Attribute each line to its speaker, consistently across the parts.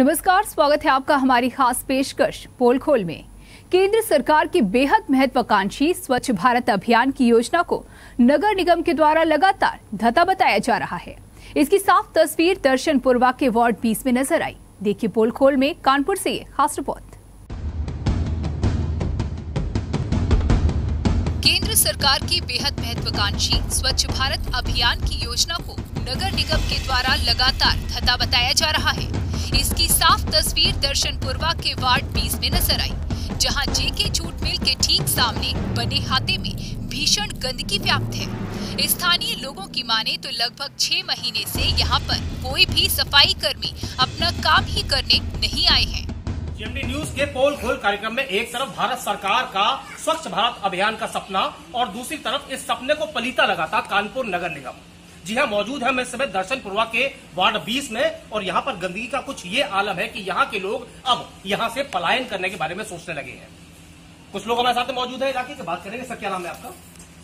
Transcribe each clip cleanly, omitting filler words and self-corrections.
Speaker 1: नमस्कार, स्वागत है आपका हमारी खास पेशकश पोल खोल में। केंद्र सरकार की बेहद महत्वाकांक्षी स्वच्छ भारत अभियान की योजना को नगर निगम के द्वारा लगातार धता बताया जा रहा है। इसकी साफ तस्वीर दर्शनपुरवा के वार्ड 20 में नजर आई। देखिए पोल खोल में कानपुर से ये खास रिपोर्ट। केंद्र सरकार की बेहद महत्वाकांक्षी स्वच्छ भारत अभियान की योजना को नगर निगम के द्वारा लगातार धता बताया जा रहा है। इसकी साफ तस्वीर दर्शनपुरवा के वार्ड 20 में नजर आई, जहां जेके जूट मिल के ठीक सामने बने हाते में भीषण गंदगी व्याप्त है। स्थानीय लोगों की माने तो लगभग 6 महीने से यहां पर कोई भी सफाई कर्मी अपना काम ही करने नहीं आए हैं।
Speaker 2: जेएमडी न्यूज के पोल खोल कार्यक्रम में एक तरफ भारत सरकार का स्वच्छ भारत अभियान का सपना और दूसरी तरफ इस सपने को पलीता लगाता कानपुर नगर निगम। जी हाँ, मौजूद है मैं इस समय दर्शनपुरवा के वार्ड 20 में और यहाँ पर गंदगी का कुछ ये आलम है कि यहाँ के लोग अब यहाँ से पलायन करने के बारे में सोचने लगे हैं। कुछ लोग हमारे साथ मौजूद है इलाके की बात करेंगे। सर, क्या नाम है आपका?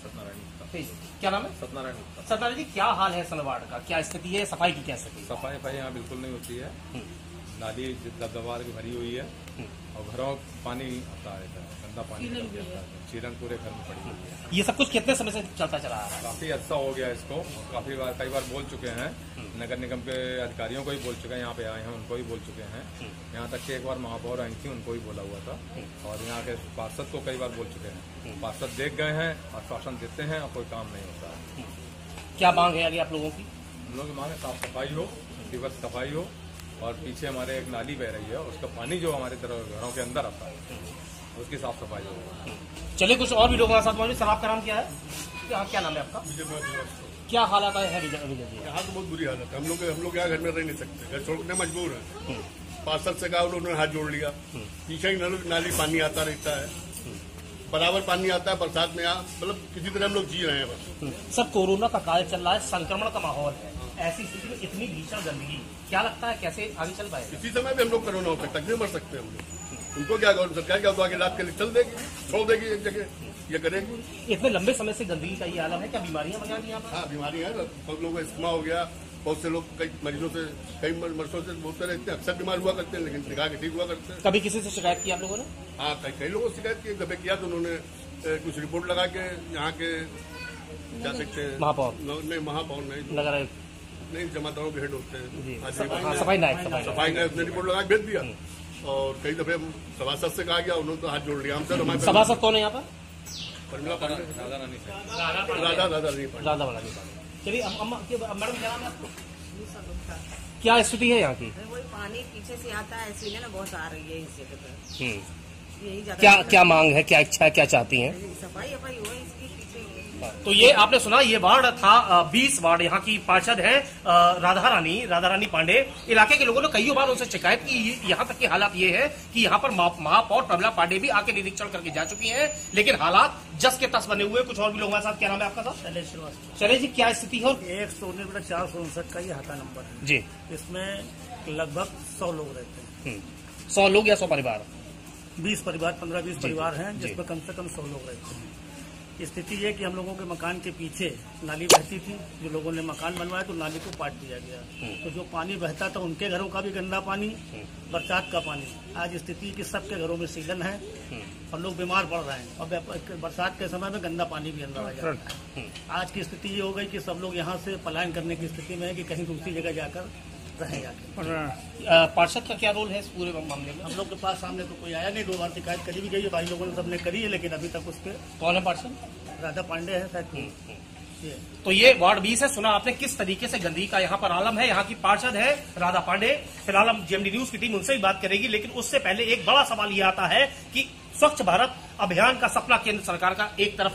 Speaker 2: सत्यनारायण। क्या नाम है? सत्यनारायण। सत्यनारायण जी, क्या हाल है इस वार्ड का? क्या स्थिति है? सफाई की क्या स्थिति?
Speaker 3: सफाई यहाँ बिल्कुल नहीं होती है। नाली दबदबा की भरी हुई है और घरों पानी आता रहता है, गंदा पानी चीरन पूरे घर में पड़ी हुई है।
Speaker 2: ये सब कुछ कितने समय से चलता चला आ रहा है?
Speaker 3: काफी अच्छा हो गया इसको। कई बार बोल चुके हैं, नगर निगम के अधिकारियों को ही बोल चुके हैं, यहाँ पे आए हैं उनको ही बोल चुके हैं। यहाँ तक कि एक बार महापौर आई थी, उनको ही बोला हुआ था और यहाँ के पार्षद को कई बार बोल चुके हैं। पार्षद देख गए हैं, आश्वासन देते हैं और कोई काम नहीं होता है।
Speaker 2: क्या मांग है आगे आप लोगों की?
Speaker 3: हम लोग की मांग है साफ सफाई हो, दिवस सफाई हो और पीछे हमारे एक नाली बह रही है, उसका पानी जो हमारे घरों के अंदर आता है उसकी साफ सफाई हो।
Speaker 2: चलिए, कुछ और भी लोग हमारे साथ मौजूद। सर, आपका नाम क्या है? क्या नाम है आपका? क्या हालात है विजय जी?
Speaker 4: यहाँ तो बहुत बुरी हालत है। हम लोग यहाँ घर में रह नहीं सकते, घर छोड़ने मजबूर है। पार्षद से कहा उन्होंने हाथ जोड़ लिया। पीछे ही नाली पानी आता रहता है, बराबर पानी आता है बरसात में। यहाँ मतलब किसी तरह हम लोग जी रहे हैं बस।
Speaker 2: सर, कोरोना का काल चल रहा है, संक्रमण का माहौल है, ऐसी स्थिति में इतनी भीषण गंदगी, क्या लगता है कैसे आगे चल पाएगा?
Speaker 4: इसी समय भी हम लोग कोरोना हो सकता है, मर सकते हैं हम लोग। उनको क्या गवर्नमेंट सरकार क्या आगे लाभ के लिए चल देगी, छोड़ देगी एक जगह, ये करेगी।
Speaker 2: इतने लंबे समय से गंदगी का ये आलम है, क्या बीमारियां वगैरह भी यहाँ पर?
Speaker 4: हाँ, बीमारियां हैं। बहुत लोगों को इस्तेमाल हो गया। बहुत से लोग कई मरीजों से कई मरीजों से बहुत सारे इतने अक्सर बीमार हुआ करते हैं, लेकिन दिखा के ठीक हुआ करते हैं।
Speaker 2: कभी किसी से शिकायत की आप लोगों ने?
Speaker 4: हाँ, कई लोगों से शिकायत की। दफे किया तो उन्होंने कुछ रिपोर्ट लगा के यहाँ के क्या सकते हैं
Speaker 2: महापौर
Speaker 4: नहीं
Speaker 2: नगर आयुक्त
Speaker 4: नहीं, जमादारों के हेड होते हैं,
Speaker 2: सफाई नायक
Speaker 4: ने रिपोर्ट लगा भेज दिया। और कई दफे सभासद से कहा गया, उन्होंने तो हाथ जोड़ लिया हमसे। हमारे
Speaker 2: सभासद कौन है यहाँ पर?
Speaker 4: राधा
Speaker 2: वाला। चलिए, मैडम क्या नाम है आपको? क्या स्थिति है यहाँ की?
Speaker 5: वही पानी पीछे से आता है, इसीलिए ना बहुत आ रही है इस जगह पे।
Speaker 2: क्या मांग है, क्या इच्छा है, क्या चाहती हैं?
Speaker 5: सफाई हो इसकी पीछे।
Speaker 2: तो ये आपने सुना, ये वार्ड था 20 वार्ड। यहाँ की पार्षद है राधा रानी पांडे। इलाके के लोगों ने कई बार उनसे शिकायत की। यहाँ तक की हालात ये है कि यहाँ पर महापौर प्रमिला पांडे भी आके निरीक्षण करके जा चुकी हैं, लेकिन हालात जस के तस बने हुए। कुछ और भी लोग हमारे साथ। क्या नाम है आपका? साहब शैलेश जी, क्या स्थिति है?
Speaker 6: 119/459 का ये हाथा नंबर है
Speaker 2: जी।
Speaker 6: इसमें लगभग 100 लोग रहते हैं।
Speaker 2: 100 लोग या 100 परिवार?
Speaker 6: 20 परिवार, 15-20 परिवार हैं, जिसमें कम से कम 100 लोग रहते हैं। स्थिति ये कि हम लोगों के मकान के पीछे नाली बहती थी। जो लोगों ने मकान बनवाया तो नाली को पाट दिया गया, तो जो पानी बहता था उनके घरों का भी गंदा पानी, बरसात का पानी। आज स्थिति कि सबके घरों में सीलन है और लोग बीमार पड़ रहे हैं और बरसात के समय में गंदा पानी भी अंदर आ जाता है। आज की स्थिति ये हो गई कि सब लोग यहाँ से पलायन करने की स्थिति में है कि कहीं दूसरी जगह जाकर रहें जाकर।
Speaker 2: पार्षद का क्या रोल है इस पूरे मामले में?
Speaker 6: हम लोग के पास सामने तो कोई आया नहीं। 2 बार शिकायत करी भी गई है, भाई लोगों ने सबने करी है, लेकिन अभी तक उस पर।
Speaker 2: कौन है पार्षद?
Speaker 6: राधा पांडे है शायद।
Speaker 2: तो ये वार्ड 20 है। सुना आपने किस तरीके से गंदगी का यहाँ पर आलम है। यहाँ की पार्षद है राधा पांडे। फिलहाल हम जेएमडी न्यूज की टीम उनसे ही बात करेगी, लेकिन उससे पहले एक बड़ा सवाल ये आता है कि स्वच्छ भारत अभियान का सपना केंद्र सरकार का एक तरफ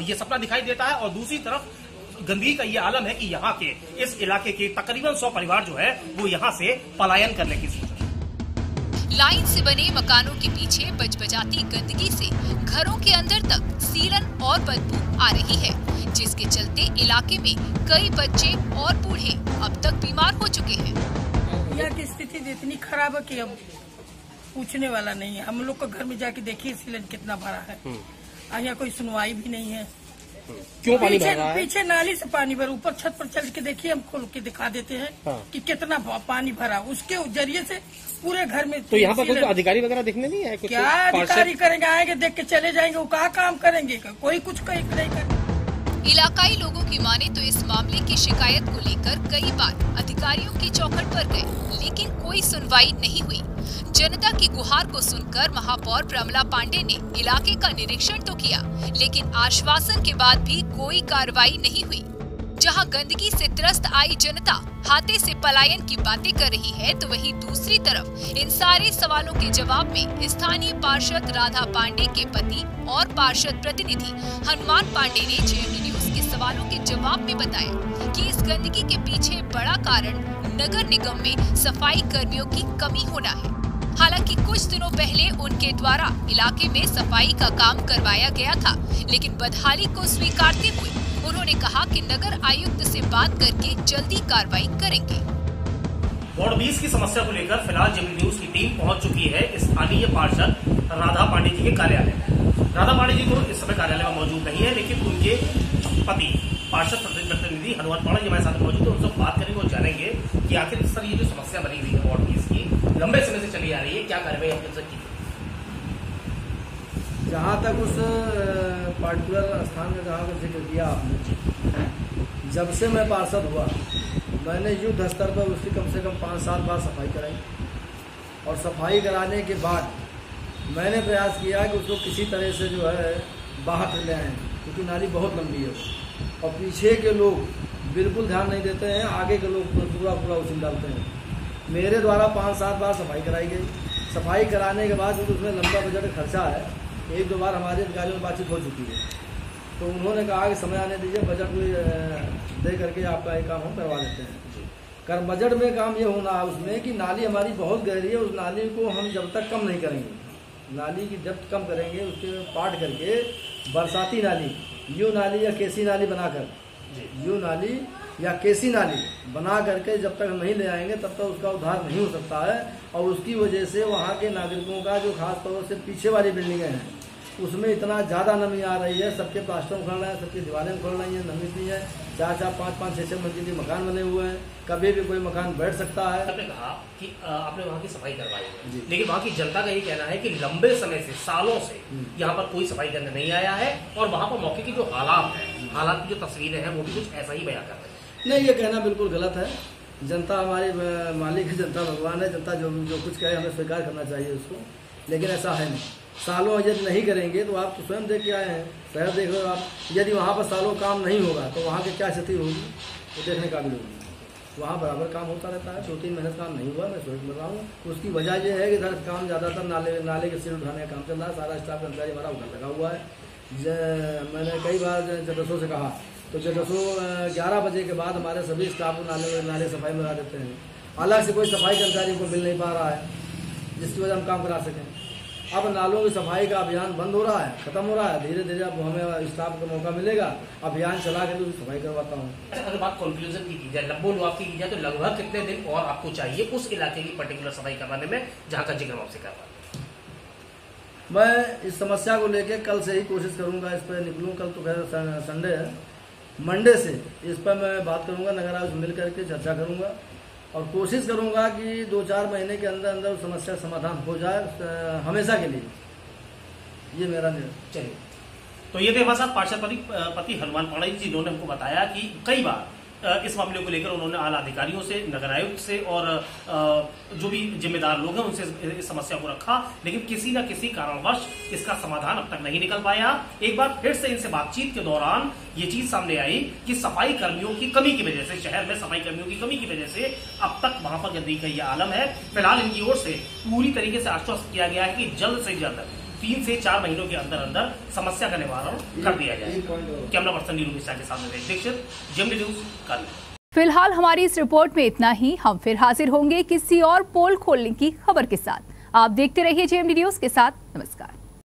Speaker 2: ये सपना दिखाई देता है और दूसरी तरफ गंदगी का ये आलम है कि यहाँ के इस इलाके के तकरीबन 100 परिवार जो है वो यहाँ से पलायन करने की सोच रहे हैं।
Speaker 1: लाइन से बने मकानों के पीछे बजबजाती गंदगी से घरों के अंदर तक सीलन और बदबू आ रही है, जिसके चलते इलाके में कई बच्चे और बूढ़े अब तक बीमार हो चुके हैं।
Speaker 7: यहाँ की स्थिति इतनी खराब है कि अब पूछने वाला नहीं है। हम लोग को घर में जाके देखिए सीलन कितना बड़ा है। यहाँ कोई सुनवाई भी नहीं है।
Speaker 2: क्यों पानी भर रहा है?
Speaker 7: पीछे नाली से पानी भर, ऊपर छत पर चल के देखिए, हम खोल के दिखा देते हैं कि कितना पानी भरा, उसके जरिए से पूरे घर में।
Speaker 2: तो यहाँ पर कोई अधिकारी वगैरह दिखने नहीं है?
Speaker 7: क्या अधिकारी करेंगे? आएंगे, देख के चले जाएंगे, वो कहाँ काम करेंगे? कोई कुछ नहीं करेगा।
Speaker 1: इलाकाई लोगों की माने तो इस मामले की शिकायत को लेकर कई बार अधिकारियों की चौखट पर गए, लेकिन कोई सुनवाई नहीं हुई। जनता की गुहार को सुनकर महापौर प्रमला पांडे ने इलाके का निरीक्षण तो किया, लेकिन आश्वासन के बाद भी कोई कार्रवाई नहीं हुई। जहां गंदगी से त्रस्त आई जनता हाथे से पलायन की बातें कर रही है, तो वहीं दूसरी तरफ इन सारे सवालों के जवाब में स्थानीय पार्षद राधा पांडे के पति और पार्षद प्रतिनिधि हनुमान पांडे ने जेएमडी न्यूज के सवालों के जवाब में बताया कि इस गंदगी के पीछे बड़ा कारण नगर निगम में सफाई कर्मियों की कमी होना है। हालांकि कुछ दिनों पहले उनके द्वारा इलाके में सफाई का काम करवाया गया था, लेकिन बदहाली को स्वीकारते हुए उन्होंने कहा कि नगर आयुक्त से बात करके जल्दी कार्रवाई करेंगे।
Speaker 2: वार्ड 20 की समस्या को लेकर फिलहाल जेएमडी न्यूज की टीम पहुंच चुकी है स्थानीय पार्षद राधा पांडे जी के कार्यालय में। राधा पांडे जी तो इस समय कार्यालय में मौजूद नहीं है, लेकिन उनके पति पार्षद प्रतिनिधि हनुमान पांडे जी हमारे साथ मौजूद है। उनसे बात करेंगे और जानेंगे कि आखिर सर ये जो समस्या बनी हुई है वार्ड 20 की, लंबे समय से चली आ रही है, क्या कार्रवाई आपने की?
Speaker 8: जहाँ तक उस पार्टिकुलर स्थान में जहाँ का जिक्र किया आपने, जब से मैं पार्षद हुआ मैंने युद्ध स्तर पर उसकी कम से कम 5-7 बार सफाई कराई, और सफाई कराने के बाद मैंने प्रयास किया कि उसको किसी तरह से जो है बाहर ले आएँ, क्योंकि नाली बहुत लंबी है और पीछे के लोग बिल्कुल ध्यान नहीं देते हैं, आगे के लोग पूरा उछल डालते हैं। मेरे द्वारा 5-7 बार सफाई कराई गई। सफाई कराने के बाद उसमें लंबा बजट खर्चा है, 1-2 बार हमारे अधिकारियों से बातचीत हो चुकी है, तो उन्होंने कहा कि समय आने दीजिए, बजट दे करके आपका एक काम हम करवा देते हैं। बजट में काम ये होना है उसमें कि नाली हमारी बहुत गहरी है, उस नाली को हम जब तक कम नहीं करेंगे, नाली की डेप्थ कम करेंगे, उसके पाट करके बरसाती नाली, यू नाली या केसी नाली बनाकर, यू नाली या केसी नाली बना करके जब तक हम नहीं ले आएंगे तब तक उसका उद्धार नहीं हो सकता है। और उसकी वजह से वहाँ के नागरिकों का जो खास तौर से पीछे वाली बिल्डिंगें हैं उसमें इतना ज़्यादा नमी आ रही है, सबके प्लास्टर उखड़ रहे हैं, सबकी दीवारें उखड़ रही हैं, नमी इतनी है, 4-4, 5-5, 6-6 मंजिल के मकान बने हुए हैं, कभी भी कोई मकान बैठ सकता है।
Speaker 2: आपने कहा कि आपने वहाँ की सफाई करवाई है, लेकिन वहाँ की जनता का ये कहना है कि लंबे समय से, सालों से यहाँ पर कोई सफाई करने नहीं आया है, और वहाँ पर मौके की जो हालात की जो तस्वीरें हैं वो भी कुछ ऐसा ही बयां कर रहे हैं।
Speaker 8: नहीं, ये कहना बिल्कुल गलत है। जनता हमारी मालिक है, जनता भगवान है, जनता जो कुछ कहे हमें स्वीकार करना चाहिए उसको, लेकिन ऐसा है नहीं। सालों यदि नहीं करेंगे तो आप तो स्वयं देख के आए हैं, शहर देख रहे हो आप, यदि वहाँ पर सालों काम नहीं होगा तो वहाँ की क्या स्थिति होगी वो देखने काबिल होगी। वहाँ बराबर काम होता रहता है, 2-3 महीने काम नहीं हुआ, मैं सोच बता रहा हूँ। उसकी वजह यह है कि इधर काम ज़्यादातर नाले के सिर उठाने का काम चल रहा है, सारा स्टाफ कर्मचारी हमारा उधर लगा हुआ है। मैंने कई बार जडसों से कहा तो जडसों 11 बजे के बाद हमारे सभी स्टाफ को नाले सफाई में लगा देते हैं। अलग से कोई सफाई कर्मचारी को मिल नहीं पा रहा है जिसकी वजह हम काम करा सकें। अब नालों की सफाई का अभियान बंद हो रहा है, खत्म हो रहा है, धीरे धीरे अब हमें स्टाफ को मौका मिलेगा, अभियान चला के तो सफाई करवाता हूँ।
Speaker 2: अगर बात कंक्लूजन की जाए, लंबोलुआब की जाए, तो लगभग कितने दिन और आपको चाहिए उस इलाके की पर्टिकुलर सफाई करवाने में जहाँ का जिक्र हम आपसे कर रहा है?
Speaker 8: मैं इस समस्या को लेकर कल से ही कोशिश करूंगा, इस पर निकलूँ। कल तो खैर संडे है, मंडे से इस पर मैं बात करूंगा, नगर आयुक्त मिल करके चर्चा करूंगा और कोशिश करूंगा कि 2-4 महीने के अंदर अंदर समस्या समाधान हो जाए हमेशा के लिए। ये मेरा निर्णय।
Speaker 2: चलिए, तो ये थे हमारे साथ पार्षद पति हनुमान पांडे जी, जिन्होंने हमको बताया कि कई बार इस मामले को लेकर उन्होंने आला अधिकारियों से, नगर आयुक्त से और जो भी जिम्मेदार लोग हैं उनसे इस समस्या को रखा, लेकिन किसी न किसी कारणवश इसका समाधान अब तक नहीं निकल पाया। एक बार फिर से इनसे बातचीत के दौरान ये चीज सामने आई कि सफाई कर्मियों की कमी की वजह से, शहर में सफाई कर्मियों की कमी की वजह से अब तक वहां पर गंदगी का यह आलम है। फिलहाल इनकी ओर से पूरी तरीके से आश्वस्त किया गया है कि जल्द से जल्द 3 से 4 महीनों के अंदर अंदर समस्या का निवारण कर दिया जाए। कैमरा पर्सन नीरू मिश्रा के सामने दीक्षित, जेएमडी न्यूज कानपुर।
Speaker 1: फिलहाल हमारी इस रिपोर्ट में इतना ही। हम फिर हाजिर होंगे किसी और पोल खोलने की खबर के साथ। आप देखते रहिए जेएमडी न्यूज के साथ। नमस्कार।